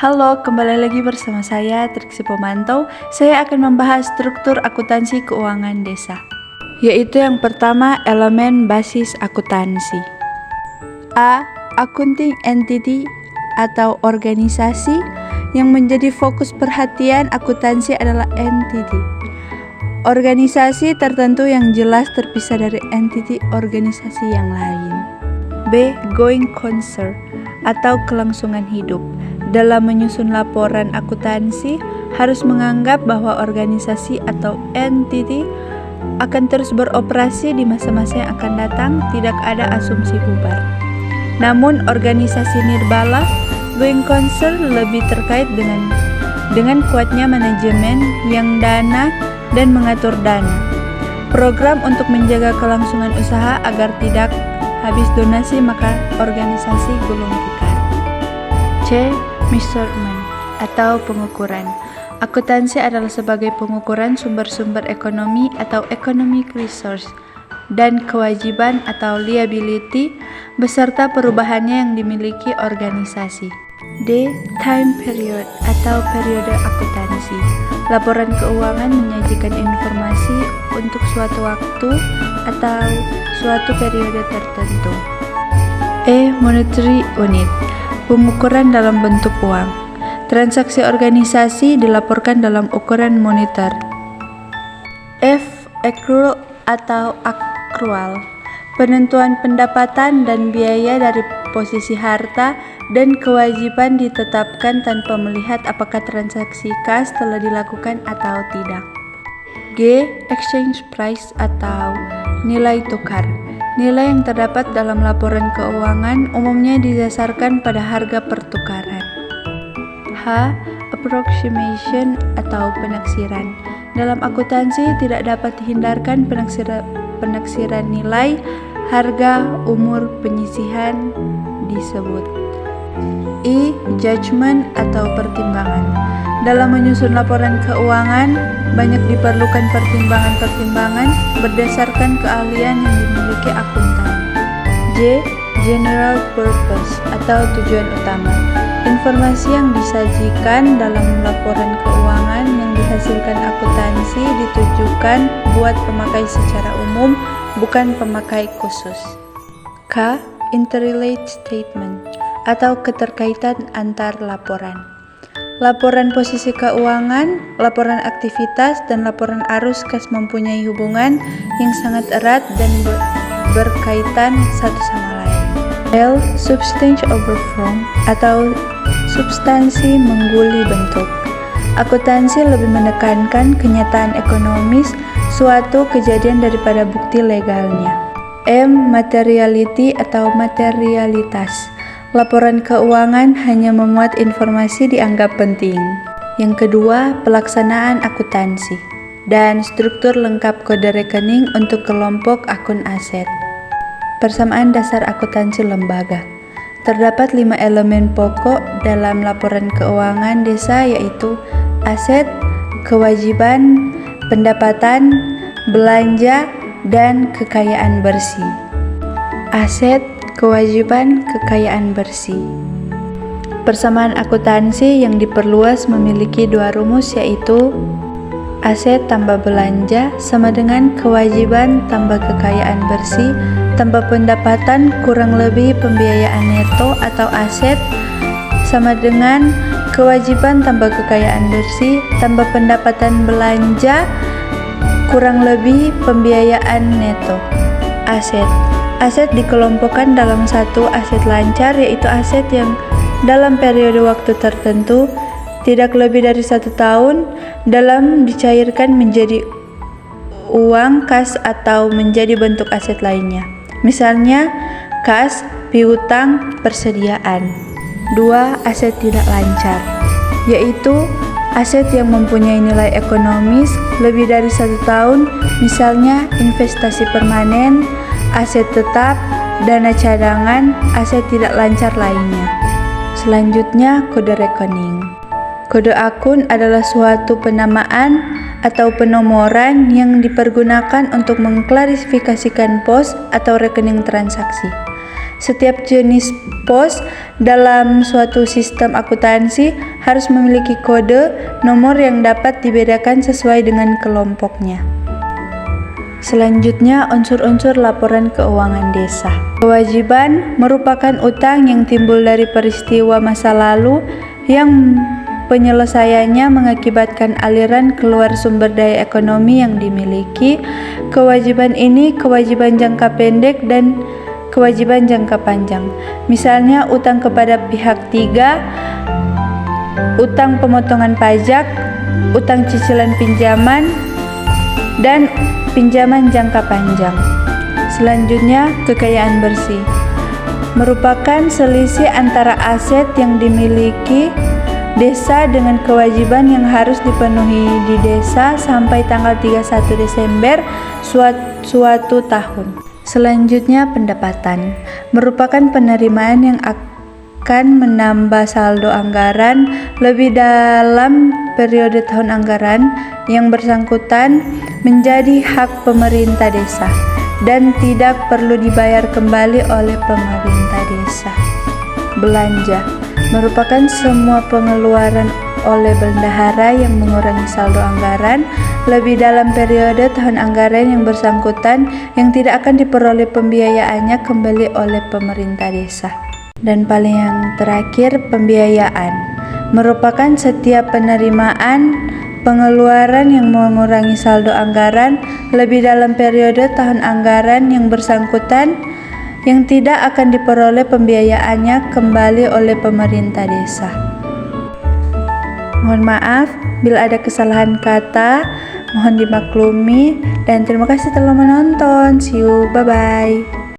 Halo, kembali lagi bersama saya Triksi Pemantau. Saya akan membahas struktur akuntansi keuangan desa, yaitu yang pertama elemen basis akuntansi. A. Accounting entity atau organisasi. Yang menjadi fokus perhatian akuntansi adalah entity, organisasi tertentu yang jelas terpisah dari entity organisasi yang lain. B. Going concern atau kelangsungan hidup. Dalam menyusun laporan akuntansi, harus menganggap bahwa organisasi atau entity akan terus beroperasi di masa-masa yang akan datang, tidak ada asumsi bubar. Namun, organisasi nirbala, going concern lebih terkait dengan kuatnya manajemen yang dana dan mengatur dana. Program untuk menjaga kelangsungan usaha agar tidak habis donasi, maka organisasi gulung tikar. C. Measurement atau pengukuran. Akuntansi adalah sebagai pengukuran sumber-sumber ekonomi atau economic resource dan kewajiban atau liability beserta perubahannya yang dimiliki organisasi. D. Time period atau periode akuntansi. Laporan keuangan menyajikan informasi untuk suatu waktu atau suatu periode tertentu. E. Monetary unit. Pengukuran dalam bentuk uang. Transaksi organisasi dilaporkan dalam ukuran moneter. F. Accrual atau akrual. Penentuan pendapatan dan biaya dari posisi harta dan kewajiban ditetapkan tanpa melihat apakah transaksi kas telah dilakukan atau tidak. G. Exchange price atau nilai tukar. Nilai yang terdapat dalam laporan keuangan umumnya didasarkan pada harga pertukaran. H. Approximation atau penaksiran. Dalam akuntansi tidak dapat dihindarkan penaksiran nilai, harga, umur penyisihan disebut. I. Judgment atau pertimbangan. Dalam menyusun laporan keuangan, banyak diperlukan pertimbangan-pertimbangan berdasarkan keahlian yang dimiliki akuntan. J. General purpose atau tujuan utama. Informasi yang disajikan dalam laporan keuangan yang dihasilkan akuntansi ditujukan buat pemakai secara umum, bukan pemakai khusus. K. Interrelated statement atau keterkaitan antar laporan. Laporan posisi keuangan, laporan aktivitas, dan laporan arus kas mempunyai hubungan yang sangat erat dan berkaitan satu sama lain. L. Substance over form atau substansi mengguli bentuk. Akuntansi lebih menekankan kenyataan ekonomis suatu kejadian daripada bukti legalnya. M. Materiality atau materialitas. Laporan keuangan hanya memuat informasi dianggap penting. Yang kedua, pelaksanaan akuntansi dan struktur lengkap kode rekening untuk kelompok akun aset. Persamaan dasar akuntansi lembaga. Terdapat 5 elemen pokok dalam laporan keuangan desa, yaitu aset, kewajiban, pendapatan, belanja, dan kekayaan bersih. Aset, kewajiban, kekayaan bersih. Persamaan akuntansi yang diperluas memiliki 2 rumus, yaitu aset tambah belanja sama dengan kewajiban tambah kekayaan bersih tambah pendapatan kurang lebih pembiayaan neto, atau aset sama dengan kewajiban tambah kekayaan bersih tambah pendapatan belanja kurang lebih pembiayaan neto. Aset dikelompokkan dalam satu aset lancar, yaitu aset yang dalam periode waktu tertentu tidak lebih dari 1 tahun dalam dicairkan menjadi uang kas atau menjadi bentuk aset lainnya. Misalnya kas, piutang, persediaan. 2. Aset tidak lancar, yaitu aset yang mempunyai nilai ekonomis lebih dari 1 tahun, misalnya investasi permanen, aset tetap, dana cadangan, aset tidak lancar lainnya. Selanjutnya, kode rekening. Kode akun adalah suatu penamaan atau penomoran yang dipergunakan untuk mengklarifikasikan pos atau rekening transaksi. Setiap jenis pos dalam suatu sistem akuntansi harus memiliki kode nomor yang dapat dibedakan sesuai dengan kelompoknya. Selanjutnya, unsur-unsur laporan keuangan desa. Kewajiban merupakan utang yang timbul dari peristiwa masa lalu yang penyelesaiannya mengakibatkan aliran keluar sumber daya ekonomi yang dimiliki. Kewajiban ini kewajiban jangka pendek dan kewajiban jangka panjang. Misalnya utang kepada pihak 3, utang pemotongan pajak, utang cicilan pinjaman, dan pinjaman jangka panjang. Selanjutnya, kekayaan bersih merupakan selisih antara aset yang dimiliki desa dengan kewajiban yang harus dipenuhi di desa sampai tanggal 31 Desember suatu tahun. Selanjutnya, pendapatan merupakan penerimaan yang akan menambah saldo anggaran lebih dalam periode tahun anggaran yang bersangkutan menjadi hak pemerintah desa dan tidak perlu dibayar kembali oleh pemerintah desa. Belanja merupakan semua pengeluaran oleh bendahara yang mengurangi saldo anggaran lebih dalam periode tahun anggaran yang bersangkutan yang tidak akan diperoleh pembiayaannya kembali oleh pemerintah desa. Dan paling yang terakhir, pembiayaan merupakan setiap penerimaan pengeluaran yang mengurangi saldo anggaran lebih dalam periode tahun anggaran yang bersangkutan yang tidak akan diperoleh pembiayaannya kembali oleh pemerintah desa. Mohon maaf bila ada kesalahan kata, mohon dimaklumi, dan terima kasih telah menonton. See you, bye-bye.